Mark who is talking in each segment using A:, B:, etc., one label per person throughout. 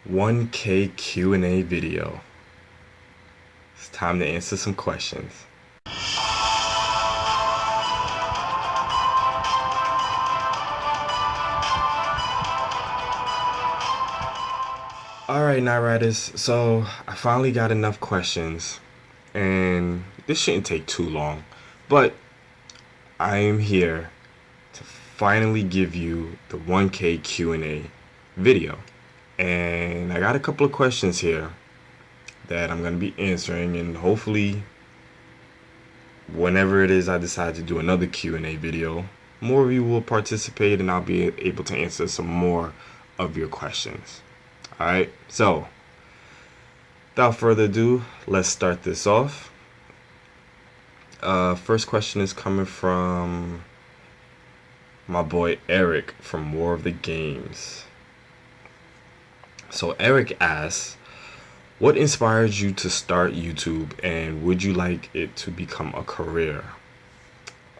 A: 1K Q&A video. It's time to answer some questions. Alright, Night Riders, so I finally got enough questions, and this shouldn't take too long, but I am here to finally give you the 1K Q&A video. And I got a couple of questions here that I'm going to be answering, and hopefully whenever it is I decide to do another Q&A video, more of you will participate and I'll be able to answer some more of your questions. Alright, so without further ado, let's start this off. First question is coming from my boy Eric from War of the Games. So Eric asks, what inspired you to start YouTube, and would you like it to become a career?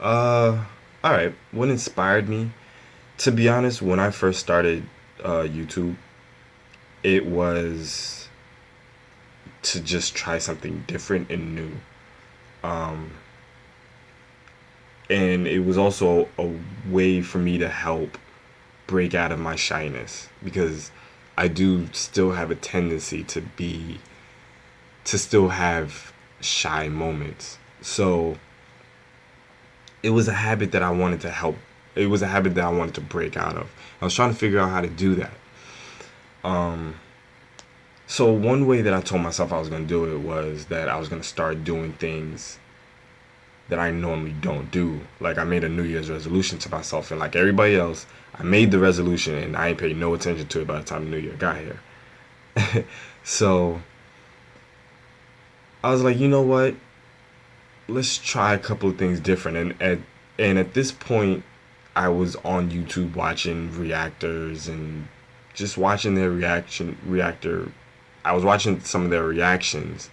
A: Alright, what inspired me? To be honest, when I first started YouTube, it was to just try something different and new. And it was also a way for me to help break out of my shyness, because I do still have a tendency to still have shy moments. So it was a habit that I wanted to help. It was a habit that I wanted to break out of. I was trying to figure out how to do that. So one way that I told myself I was going to do it was that I was going to start doing things that I normally don't do. Like, I made a New Year's resolution to myself, and like everybody else, I made the resolution and I ain't paid no attention to it by the time the New Year got here. So I was like, you know what? Let's try a couple of things different. And at this point, I was on YouTube watching reactors and just watching their reactor. I was watching some of their reactions,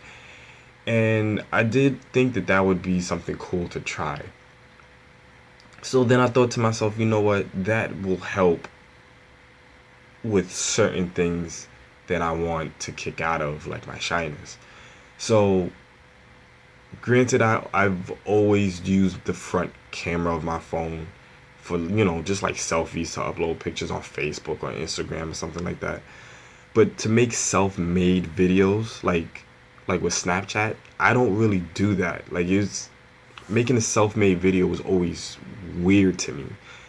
A: and I did think that that would be something cool to try. So then I thought to myself, you know what? That will help with certain things that I want to kick out of, like my shyness. So granted, I've always used the front camera of my phone for, just like selfies, to upload pictures on Facebook or Instagram or something like that. But to make self-made videos, like with Snapchat, I don't really do that. Like, it's making a self-made video was always weird to me.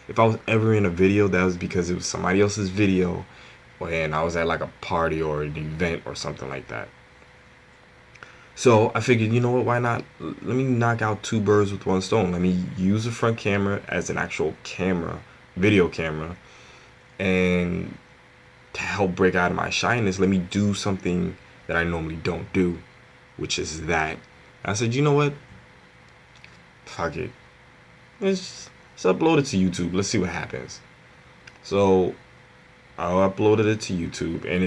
A: If I was ever in a video, that was because it was somebody else's video, and I was at like a party or an event or something like that. So I figured, you know what, why not? Let me knock out two birds with one stone. Let me use the front camera as an actual camera, video camera, and to help break out of my shyness, let me do something that I normally don't do, which is that. I said, you know what? Fuck it. Let's upload it to YouTube. Let's see what happens. So I uploaded it to YouTube, and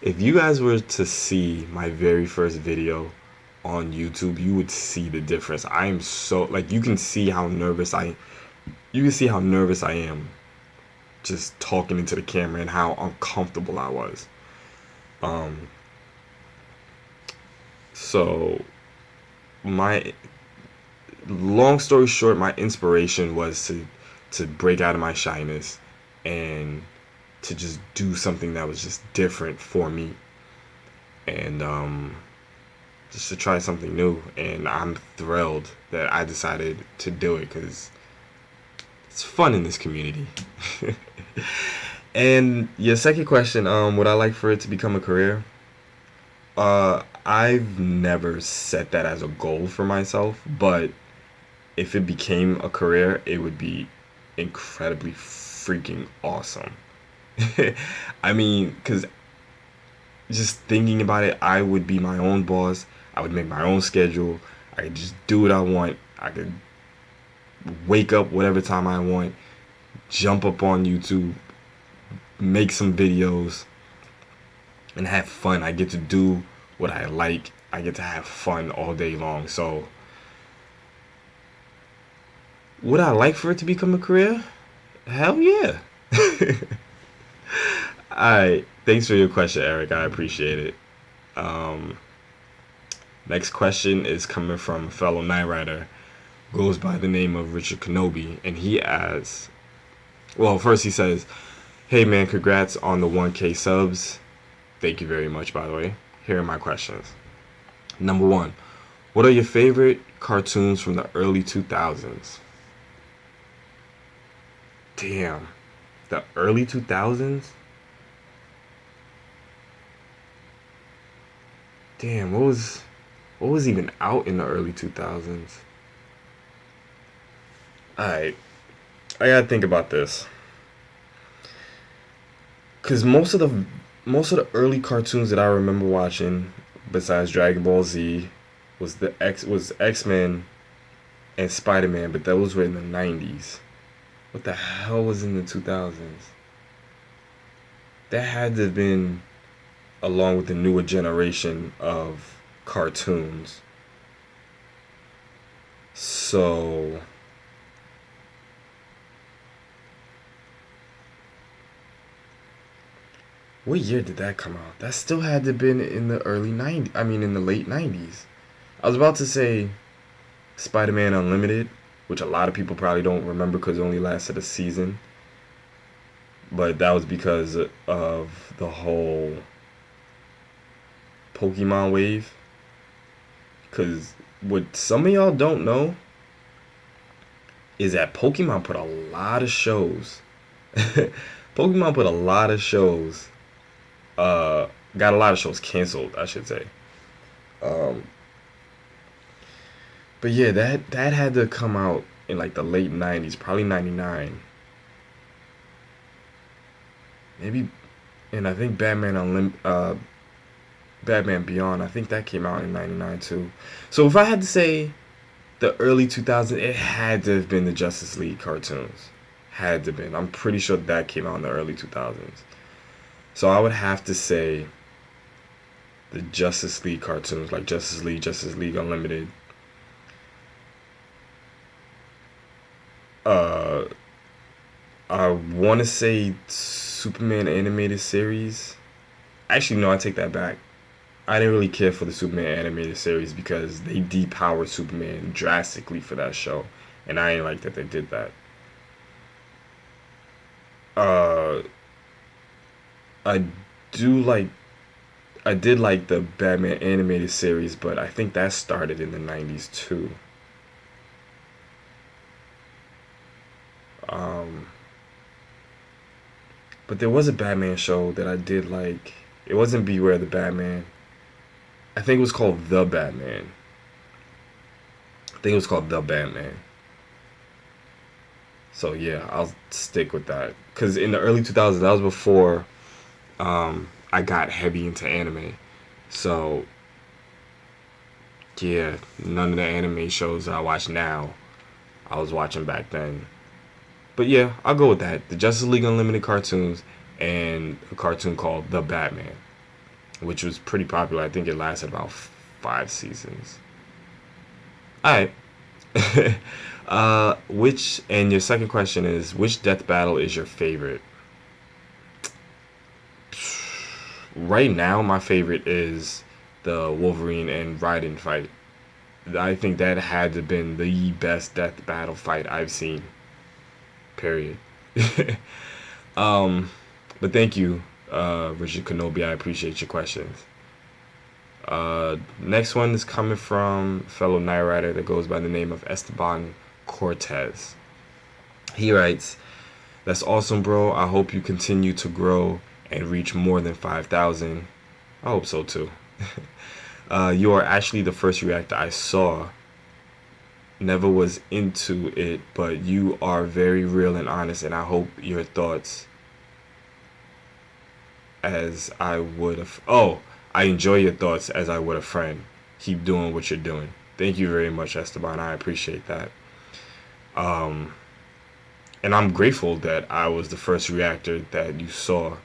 A: if you guys were to see my very first video on YouTube, you would see the difference. I am so, like, you can see how nervous I am just talking into the camera, and how uncomfortable I was. So my long story short, my inspiration was to break out of my shyness and to just do something that was just different for me, and just to try something new. And I'm thrilled that I decided to do it, because it's fun in this community. And your second question, would I like for it to become a career? I've never set that as a goal for myself, but if it became a career, it would be incredibly freaking awesome. I mean, because just thinking about it, I would be my own boss. I would make my own schedule. I could just do what I want. I could wake up whatever time I want, jump up on YouTube, make some videos, and have fun. I get to do what I like. I get to have fun all day long. So would I like for it to become a career? Hell yeah. Alright, Thanks for your question, Eric. I appreciate it. Um, Next question is coming from a fellow Night Rider, goes by the name of Richard Kenobi, and he asks, well, first he says, "Hey man, congrats on the 1K subs. Thank you very much, by the way. Here are my questions. Number one, what are your favorite cartoons from the early 2000s?" Damn, the early 2000s? Damn, what was even out in the early 2000s? Alright, I gotta think about this. Cause most of the early cartoons that I remember watching, besides Dragon Ball Z, was X Men and Spider Man, but those were in the 90s. What the hell was in the 2000s? That had to have been along with the newer generation of cartoons. So what year did that come out? That still had to have been in the early 90s. I mean, in the late 90s. I was about to say Spider Man Unlimited, which a lot of people probably don't remember because it only lasted a season. But that was because of the whole Pokemon wave. Because what some of y'all don't know is that Pokemon put a lot of shows. Pokemon put a lot of shows. Got a lot of shows canceled, I should say. Um, but yeah, that had to come out in like the late 90s, probably 99. Maybe, and I think Batman Beyond, I think that came out in 99 too. So if I had to say the early 2000s, it had to have been the Justice League cartoons. Had to have been. I'm pretty sure that came out in the early 2000s. So I would have to say the Justice League cartoons, like Justice League Unlimited. Uh, I want to say Superman animated series. Actually, no, I take that back. I didn't really care for the Superman animated series because they depowered Superman drastically for that show, and I ain't like that they did that. Uh, I do like I did like the Batman animated series, but I think that started in the 90s too. Um, but there was a Batman show that I did like. It wasn't Beware the Batman. I think it was called The Batman. I think it was called The Batman. So yeah, I'll stick with that. Cause in the early 2000s, that was before I got heavy into anime. So yeah, none of the anime shows that I watch now, I was watching back then. But yeah, I'll go with that. The Justice League Unlimited cartoons and a cartoon called The Batman, which was pretty popular. I think it lasted about 5 seasons. All right. Which and your second question is which death battle is your favorite? Right now, my favorite is the Wolverine and Raiden fight. I think that had to have been the best death battle fight I've seen. Period. um, but thank you, Richard Kenobi. I appreciate your questions. Next one is coming from a fellow Night Rider that goes by the name of Esteban Cortez. He writes, "That's awesome, bro. I hope you continue to grow and reach more than 5,000. I hope so too. You are actually the first reactor I saw. Never was into it, but you are very real and honest, and I hope your thoughts as I would have. Oh, I enjoy your thoughts as I would a friend. Keep doing what you're doing." Thank you very much, Esteban. I appreciate that. Um, and I'm grateful that I was the first reactor that you saw.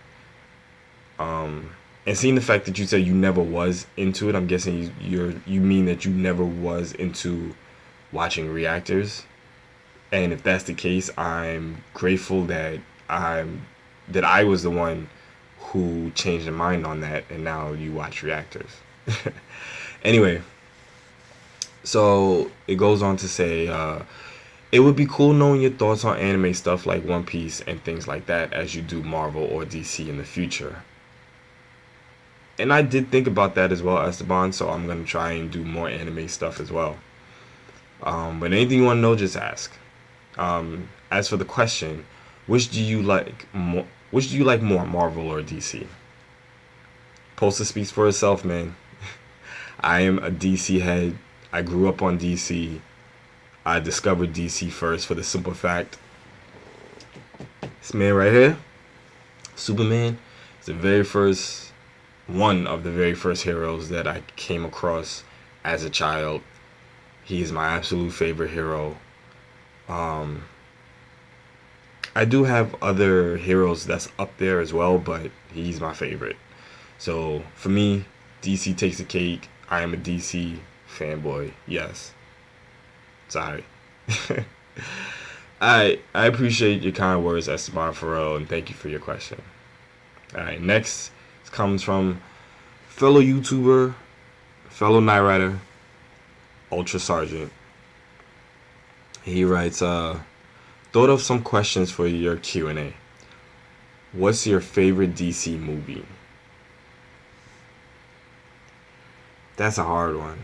A: Um, and seeing the fact that you said you never was into it, I'm guessing you mean that you never was into watching reactors. And if that's the case, I'm grateful that I was the one who changed their mind on that, and now you watch reactors. Anyway, so it goes on to say, it would be cool knowing your thoughts on anime stuff like One Piece and things like that as you do Marvel or DC in the future. And I did think about that as well, Esteban, so I'm going to try and do more anime stuff as well. But anything you want to know, just ask. As for the question, which do you like more? Which do you like more, Marvel or DC? Poster speaks for itself, man. I am a DC head. I grew up on DC. I discovered DC first for the simple fact, this man right here, Superman, is the very first, one of the very first heroes that I came across as a child. He is my absolute favorite hero. I do have other heroes that's up there as well, but he's my favorite. So for me, DC takes the cake. I am a DC fanboy. Yes. Sorry. I appreciate your kind words, Esteban Farrell, and thank you for your question. Alright, next comes from fellow YouTuber, fellow Night Rider, Ultra Sergeant. He writes, thought of some questions for your Q&A. What's your favorite DC movie? That's a hard one.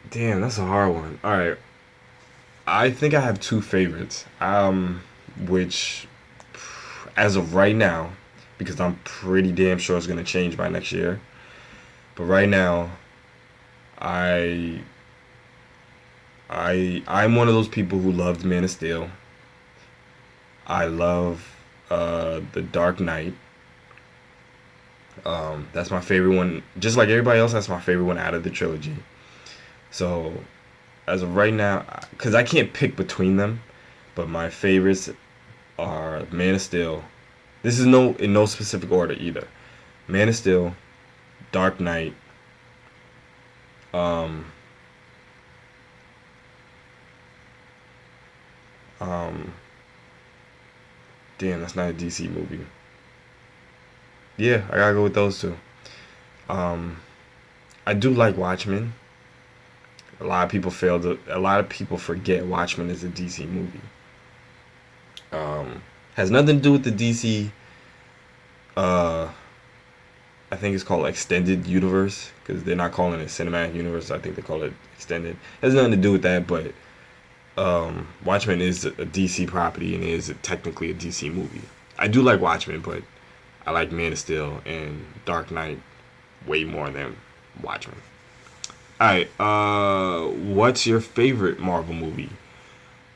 A: Damn, that's a hard one. All right, I think I have two favorites. Which, as of right now, because I'm pretty damn sure it's gonna change by next year. But right now, I I'm one of those people who loved Man of Steel. I love The Dark Knight. That's my favorite one. Just like everybody else, that's my favorite one out of the trilogy. So, as of right now, because I can't pick between them, but my favorites are Man of Steel. This is in no specific order either. Man of Steel, Dark Knight, um, um, damn, that's not a DC movie. Yeah, I gotta go with those two. Um, I do like Watchmen. A lot of people forget Watchmen is a DC movie. Has nothing to do with the DC. Uh, I think it's called Extended Universe because they're not calling it Cinematic Universe. I think they call it Extended. Has nothing to do with that, but Watchmen is a DC property and is technically a DC movie. I do like Watchmen, but I like Man of Steel and Dark Knight way more than Watchmen. Alright, what's your favorite Marvel movie?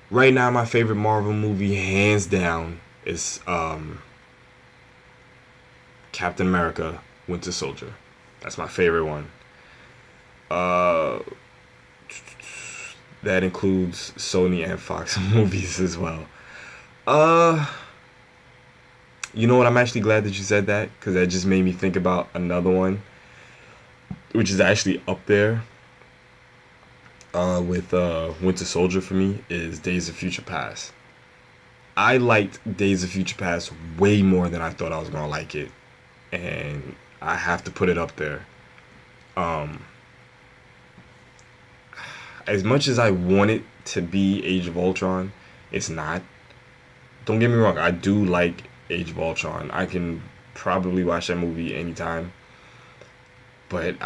A: Right now, my favorite Marvel movie, hands down, is Captain America: Winter Soldier. That's my favorite one. Uh, that includes Sony and Fox movies as well. Uh, you know what? I'm actually glad that you said that because that just made me think about another one, which is actually up there with Winter Soldier for me, is Days of Future Past. I liked Days of Future Past way more than I thought I was gonna like it, and I have to put it up there. Um, as much as I want it to be Age of Ultron, it's not. Don't get me wrong, I do like Age of Ultron. I can probably watch that movie anytime, but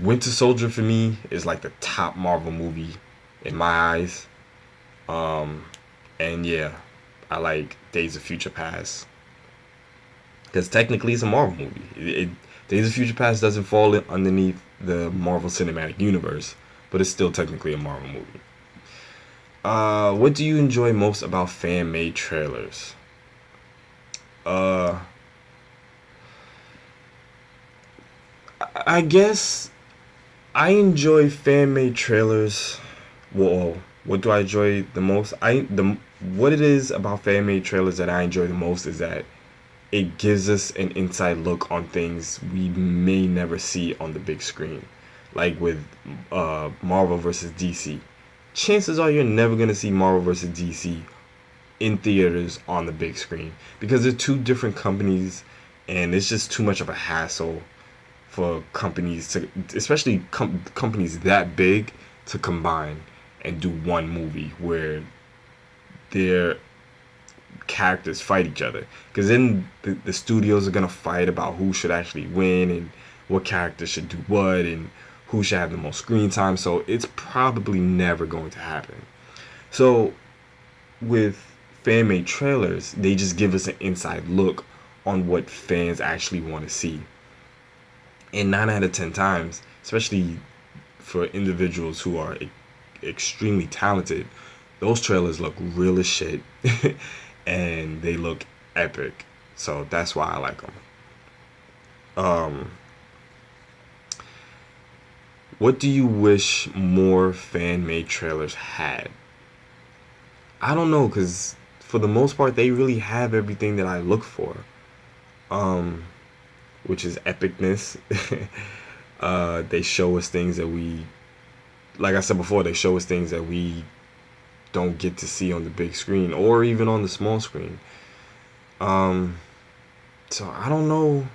A: Winter Soldier for me is like the top Marvel movie in my eyes. Um, and yeah, I like Days of Future Past because technically it's a Marvel movie. Days of Future Past doesn't fall underneath the Marvel Cinematic Universe, but it's still technically a Marvel movie. What do you enjoy most about fan-made trailers? Uh, I guess I enjoy fan-made trailers. Well, what do I enjoy the most? What it is about fan-made trailers that I enjoy the most is that it gives us an inside look on things we may never see on the big screen. like with Marvel versus DC. Chances are you're never gonna see Marvel versus DC in theaters on the big screen because they're two different companies, and it's just too much of a hassle for companies to, especially companies that big, to combine and do one movie where their characters fight each other. Because then the studios are gonna fight about who should actually win and what character should do what and who should have the most screen time. So it's probably never going to happen. So with fan made trailers, they just give us an inside look on what fans actually want to see. And 9 out of 10 times, especially for individuals who are extremely talented, those trailers look real as shit and they look epic. So that's why I like them. Um, what do you wish more fan made trailers had? I don't know, because for the most part, they really have everything that I look for, um, which is epicness. They show us things that we, like I said before, they show us things that we don't get to see on the big screen or even on the small screen. Um, so I don't know.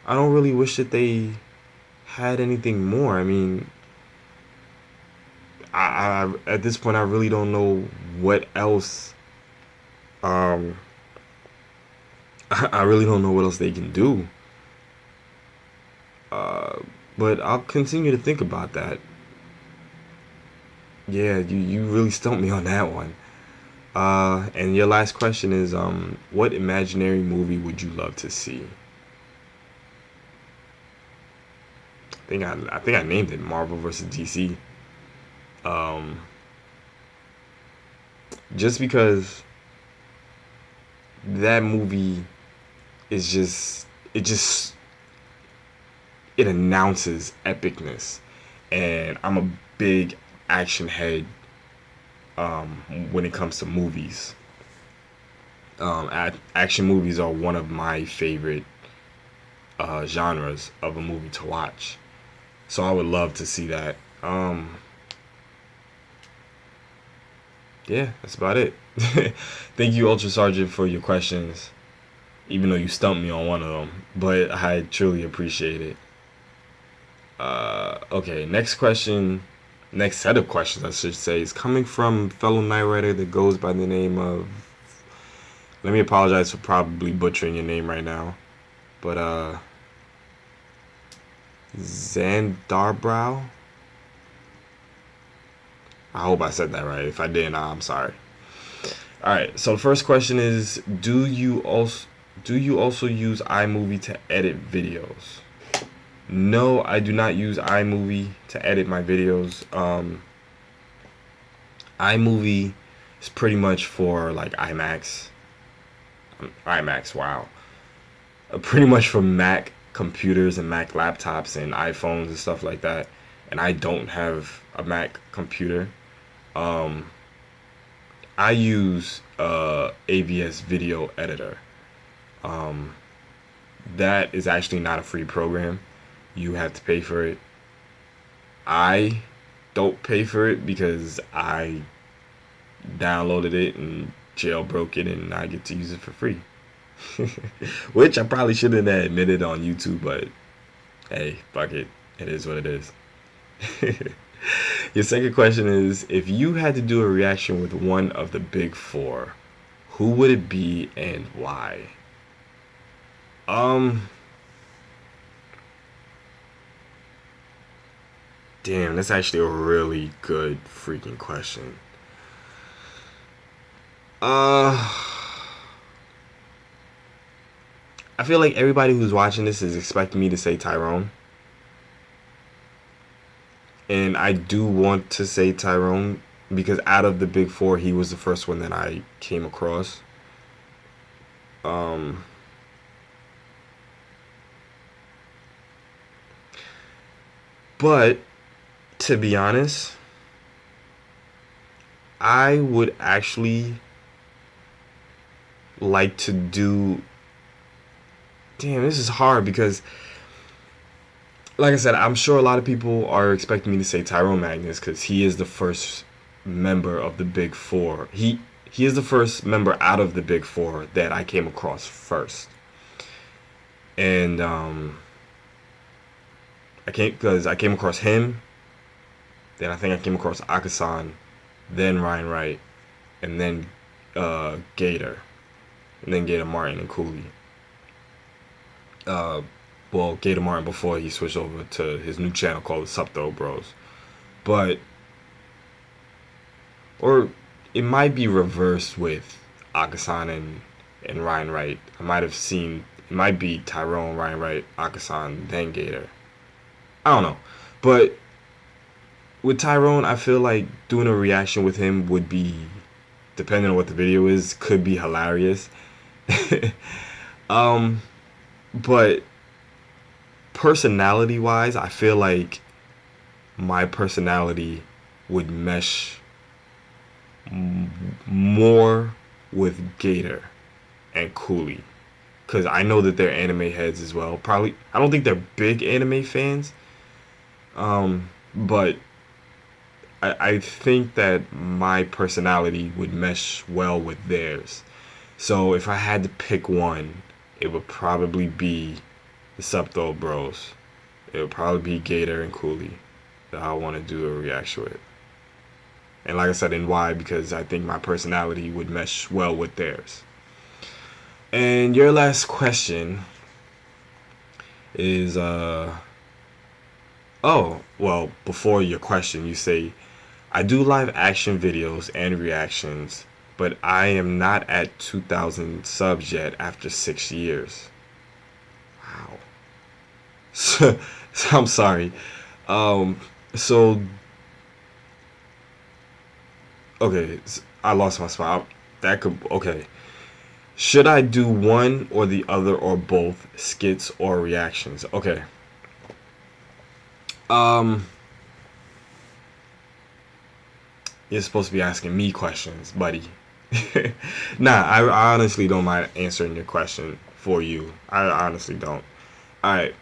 A: I don't really wish that they had anything more. I mean, I at this point I really don't know what else. Um, I really don't know what else they can do. Uh, but I'll continue to think about that. Yeah, you really stumped me on that one. And your last question is, what imaginary movie would you love to see? I think I named it Marvel versus DC. Um, just because that movie is just it announces epicness, and I'm a big action head when it comes to movies. Action movies are one of my favorite genres of a movie to watch. So I would love to see that. Yeah, that's about it. Thank you, Ultra Sergeant, for your questions. Even though you stumped me on one of them, but I truly appreciate it. Okay, next question, next set of questions, I should say, is coming from fellow night writer that goes by the name of. Let me apologize for probably butchering your name right now, but Xandarbrow. I hope I said that right. If I didn't, I'm sorry. All right. So the first question is: Do you also use iMovie to edit videos? No, I do not use iMovie to edit my videos. iMovie is pretty much for like IMAX. IMAX, wow. Pretty much for Mac computers and Mac laptops and iPhones and stuff like that. And I don't have a Mac computer. Um, I use AVS Video Editor. Um, that is actually not a free program. You have to pay for it. I don't pay for it because I downloaded it and jailbroke it and I get to use it for free. Which I probably shouldn't have admitted on YouTube, but hey, fuck it. It is what it is. Your second question is, if you had to do a reaction with one of the big four, who would it be and why? Um, Damn, that's actually a really good freaking question. Uh, I feel like everybody who's watching this is expecting me to say Tyrone. And I do want to say Tyrone because out of the big four, he was the first one that I came across. Um, but to be honest, I would actually like to do. Damn, this is hard because like I said, I'm sure a lot of people are expecting me to say Tyrone Magnus because he is the first member of the Big Four. He is the first member out of the Big Four that I came across first, and I came across him. Then I think I came across Akasan, then Ryan Wright, and then Gator, and then Gator Martin and Cooley. Uh, well, Gator Martin before he switched over to his new channel called Sup Though Bros. But or it might be reversed with Akasan and Ryan Wright. I might have seen it might be Tyrone, Ryan Wright, Akasan, then Gator. I don't know. But with Tyrone, I feel like doing a reaction with him would be, depending on what the video is, could be hilarious. um, but personality wise, I feel like my personality would mesh more with Gator and Cooley, because I know that they're anime heads as well. Probably, I don't think they're big anime fans, but I think that my personality would mesh well with theirs. So if I had to pick one, it would probably be the Sup Though Bros. It would probably be Gator and Cooley that I want to do a reaction with. And like I said, and why? Because I think my personality would mesh well with theirs. And your last question is oh, well, before your question, you say, I do live action videos and reactions, but I am not at 2,000 subs yet after 6 years. Wow. So I'm sorry. So okay, I lost my spot. That could okay. Should I do one or the other or both skits or reactions? Okay. You're supposed to be asking me questions, buddy. Nah, I honestly don't mind answering your question for you. I honestly don't. All right.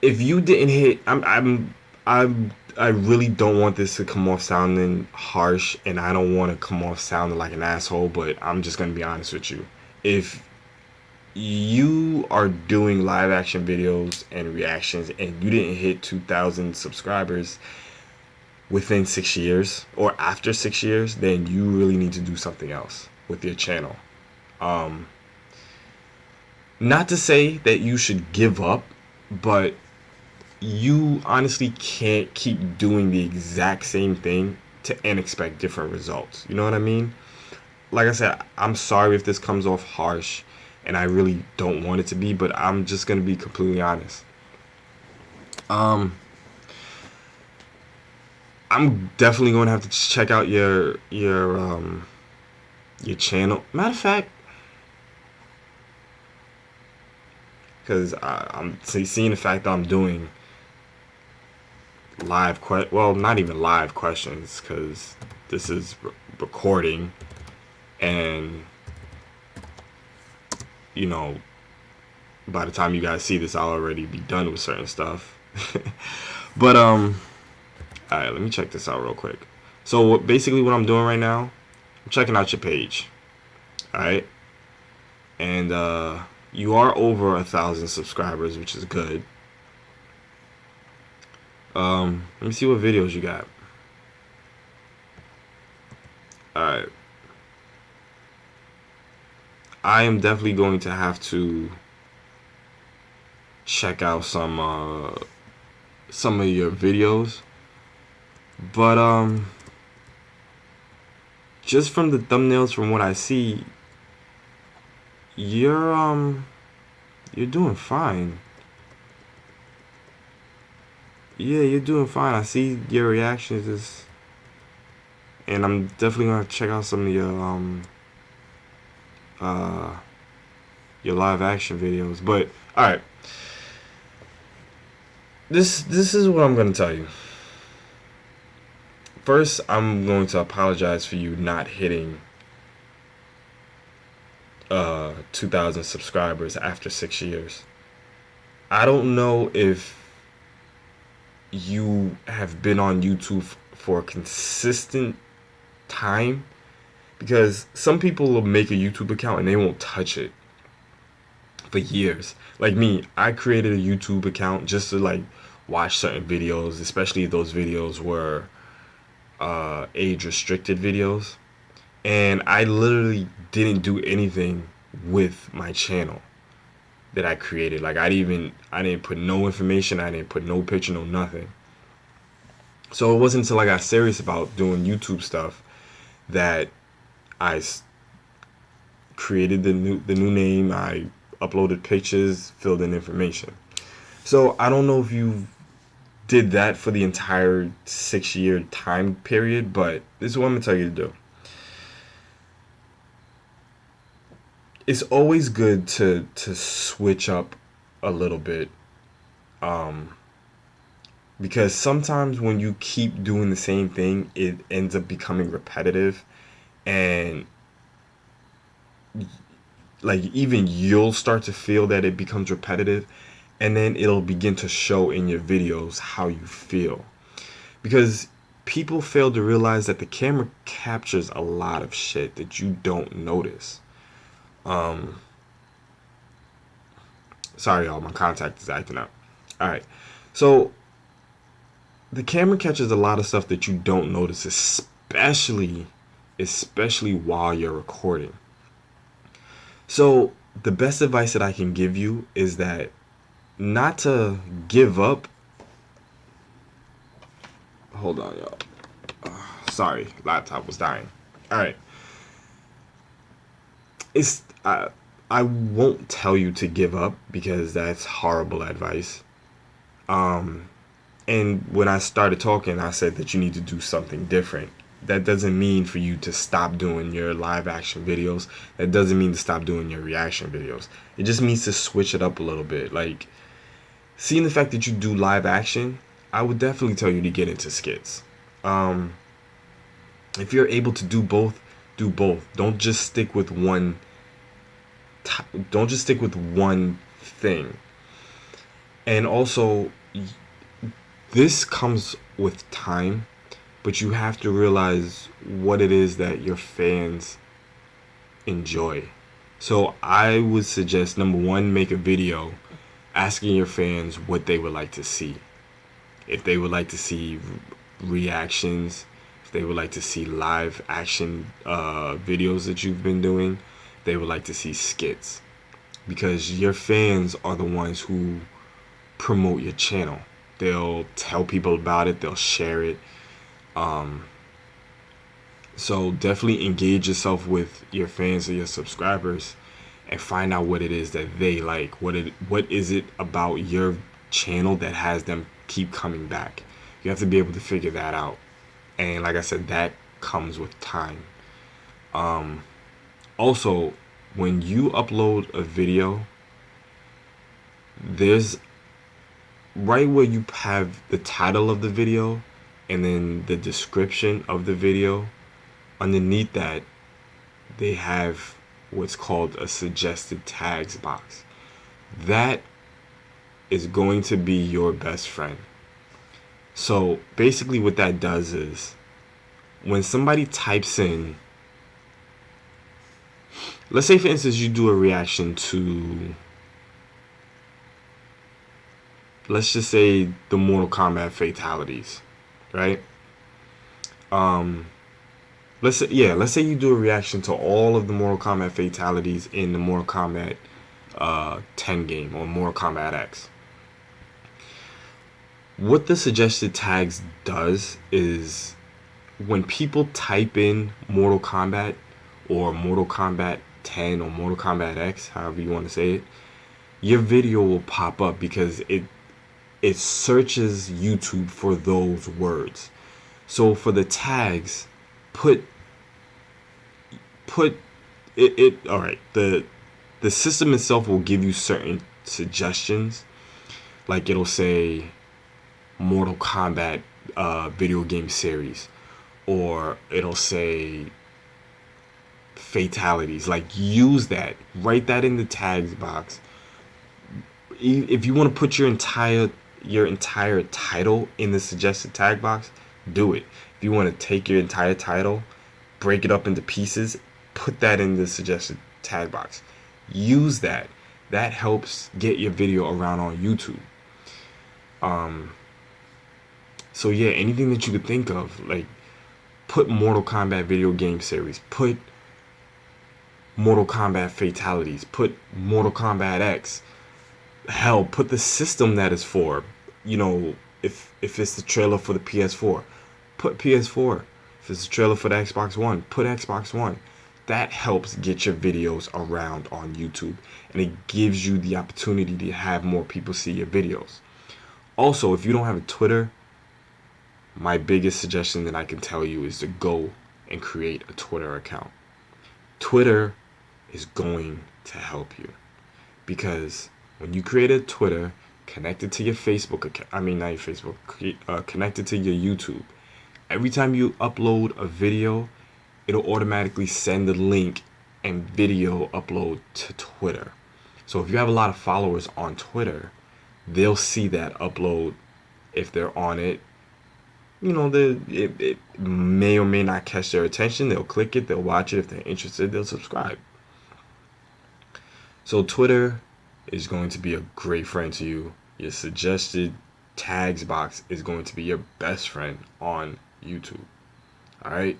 A: If you didn't hit, I really don't want this to come off sounding harsh, and I don't want to come off sounding like an asshole, but I'm just gonna be honest with you. If you are doing live action videos and reactions and you didn't hit 2,000 subscribers within 6 years or after 6 years, then you really need to do something else with your channel. Not to say that you should give up, but you honestly can't keep doing the exact same thing and expect different results. You know what I mean? Like I said, I'm sorry if this comes off harsh, and I really don't want it to be, but I'm just gonna be completely honest. I'm definitely going to have to check out your channel. Matter of fact, because I'm seeing the fact that I'm doing well, not even live questions, because this is recording, and you know, by the time you guys see this, I'll already be done with certain stuff. But alright, let me check this out real quick. So basically what I'm doing right now, I'm checking out your page. Alright? And you are over 1,000 subscribers, which is good. Let me see what videos you got. Alright. I am definitely going to have to check out some of your videos. But just from the thumbnails, from what I see, you're doing fine. Yeah, you're doing fine. I see your reactions and I'm definitely gonna check out some of your live action videos. But all right, this is what I'm gonna tell you. First, I'm going to apologize for you not hitting 2,000 subscribers after 6 years. I don't know if you have been on YouTube for a consistent time, because some people will make a YouTube account and they won't touch it for years. Like me, I created a YouTube account just to like watch certain videos, especially if those videos were age restricted videos. And I literally didn't do anything with my channel that I created. Like I didn't put no information, I didn't put no picture, no nothing. So it wasn't until I got serious about doing YouTube stuff that I created the new name. I uploaded pictures, filled in information. So I don't know if you did that for the entire 6 year time period, but this is what I'm gonna tell you to do. It's always good to switch up a little bit, um, because sometimes when you keep doing the same thing, it ends up becoming repetitive, and like even you'll start to feel that it becomes repetitive, and then it'll begin to show in your videos how you feel, because people fail to realize that the camera captures a lot of shit that you don't notice. um Sorry y'all, my contact is acting up. All right, so the camera catches a lot of stuff that you don't notice, especially while you're recording. So the best advice that I can give you is that not to give up. Hold on, y'all. Sorry, laptop was dying. All right, it's I won't tell you to give up because that's horrible advice. Um, and when I started talking, I said that you need to do something different. That doesn't mean for you to stop doing your live action videos. That doesn't mean to stop doing your reaction videos. It just means to switch it up a little bit. Like, seeing the fact that you do live action, I would definitely tell you to get into skits. Um, if you're able to do both, do both. Don't just stick with one thing. And also, this comes with time, but you have to realize what it is that your fans enjoy. So I would suggest, number one, make a video asking your fans what they would like to see. If they would like to see reactions, if they would like to see live action videos that you've been doing, they would like to see skits, because your fans are the ones who promote your channel. They'll tell people about it, they'll share it. Um, so definitely engage yourself with your fans or your subscribers and find out what it is that they like. What is it about your channel that has them keep coming back? You have to be able to figure that out. And like I said, that comes with time. Also, when you upload a video, there's right where you have the title of the video and then the description of the video, underneath that they have what's called a suggested tags box. That is going to be your best friend. So basically what that does is, when somebody types in, let's say for instance you do a reaction to, let's just say, the Mortal Kombat fatalities, right? Let's say you do a reaction to all of the Mortal Kombat fatalities in the Mortal Kombat 10 game, or Mortal Kombat X. What the suggested tags does is, when people type in Mortal Kombat or Mortal Kombat 10 or Mortal Kombat X, however you want to say it, your video will pop up because it searches YouTube for those words. So for the tags, put it all right, the system itself will give you certain suggestions, like it'll say Mortal Kombat video game series, or it'll say fatalities. Like, use that, write that in the tags box, If you want to put your entire title in the suggested tag box, do it. If you want to take your entire title, break it up into pieces, put that in the suggested tag box. Use that. That helps get your video around on YouTube. So yeah, anything that you could think of, like put Mortal Kombat video game series, put Mortal Kombat fatalities, put Mortal Kombat X. Hell, put the system that is for. You know, if it's the trailer for the PS4, put PS4. If it's the trailer for the Xbox One, put Xbox One. That helps get your videos around on YouTube, and it gives you the opportunity to have more people see your videos. Also, if you don't have a Twitter, my biggest suggestion that I can tell you is to go and create a Twitter account. Twitter is going to help you, because when you create a Twitter connected to your Facebook account, not your Facebook, connected to your YouTube, every time you upload a video, it'll automatically send the link and video upload to Twitter. So if you have a lot of followers on Twitter, they'll see that upload if they're on it. You know, it may or may not catch their attention. They'll click it, they'll watch it. If they're interested, they'll subscribe. So Twitter is going to be a great friend to you. Your suggested tags box is going to be your best friend on YouTube. Alright?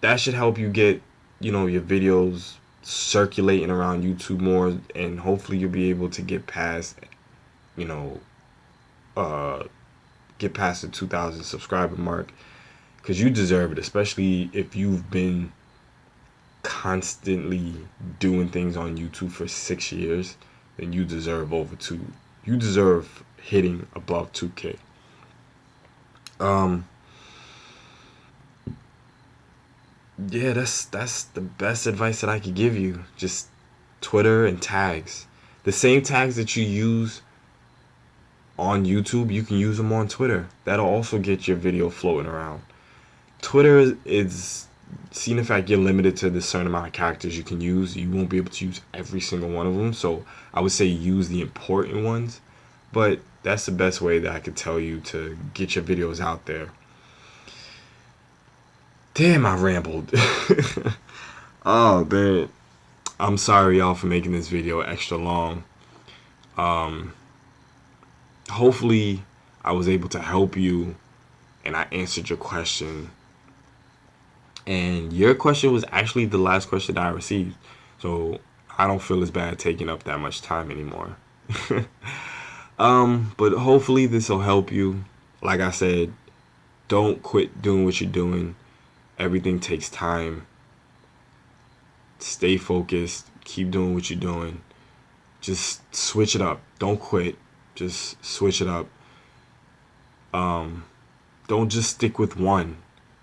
A: That should help you get, your videos circulating around YouTube more, and hopefully you'll be able to get past, get past the 2,000 subscriber mark, because you deserve it, especially if you've been constantly doing things on YouTube for 6 years. Then you deserve you deserve hitting above 2K. Yeah, that's the best advice that I could give you. Just Twitter and tags. The same tags that you use on YouTube, you can use them on Twitter. That'll also get your video floating around. Twitter is, seeing the fact you're limited to the certain amount of characters you can use, you won't be able to use every single one of them. So I would say use the important ones. But that's the best way that I could tell you to get your videos out there. Damn, I rambled. Oh, man. I'm sorry, y'all, for making this video extra long. Hopefully, I was able to help you and I answered your question. And your question was actually the last question I received. So I don't feel as bad taking up that much time anymore. But hopefully this will help you. Like I said, don't quit doing what you're doing. Everything takes time. Stay focused. Keep doing what you're doing. Just switch it up. Don't quit. Just switch it up. Don't just stick with one.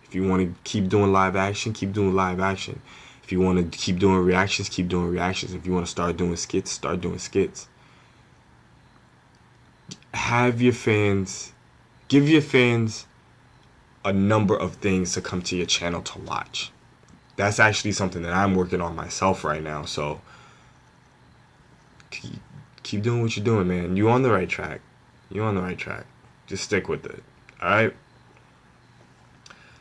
A: If you want to keep doing live action, keep doing live action. If you want to keep doing reactions, keep doing reactions. If you want to start doing skits, start doing skits. Give your fans a number of things to come to your channel to watch. That's actually something that I'm working on myself right now. So keep doing what you're doing, man. You're on the right track. Just stick with it. All right.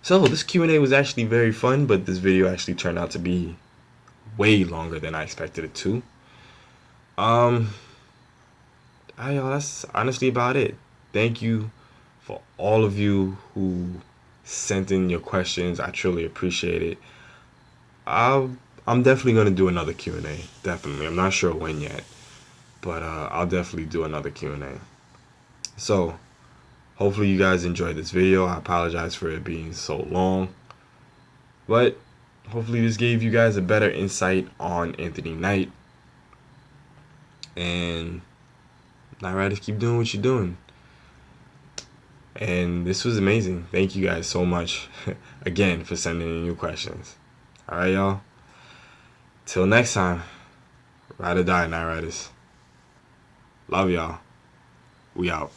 A: So this Q&A was actually very fun, but this video actually turned out to be way longer than I expected it to. Y'all, that's honestly about it. Thank you for all of you who sent in your questions. I truly appreciate it. I'm definitely going to do another Q&A. Definitely. I'm not sure when yet, but I'll definitely do another Q&A. So hopefully you guys enjoyed this video. I apologize for it being so long, but hopefully this gave you guys a better insight on Anthony Knight. And Knightriders, keep doing what you're doing. And this was amazing. Thank you guys so much again for sending in your questions. All right, y'all. Till next time, ride or die, Knightriders. Love y'all. We out.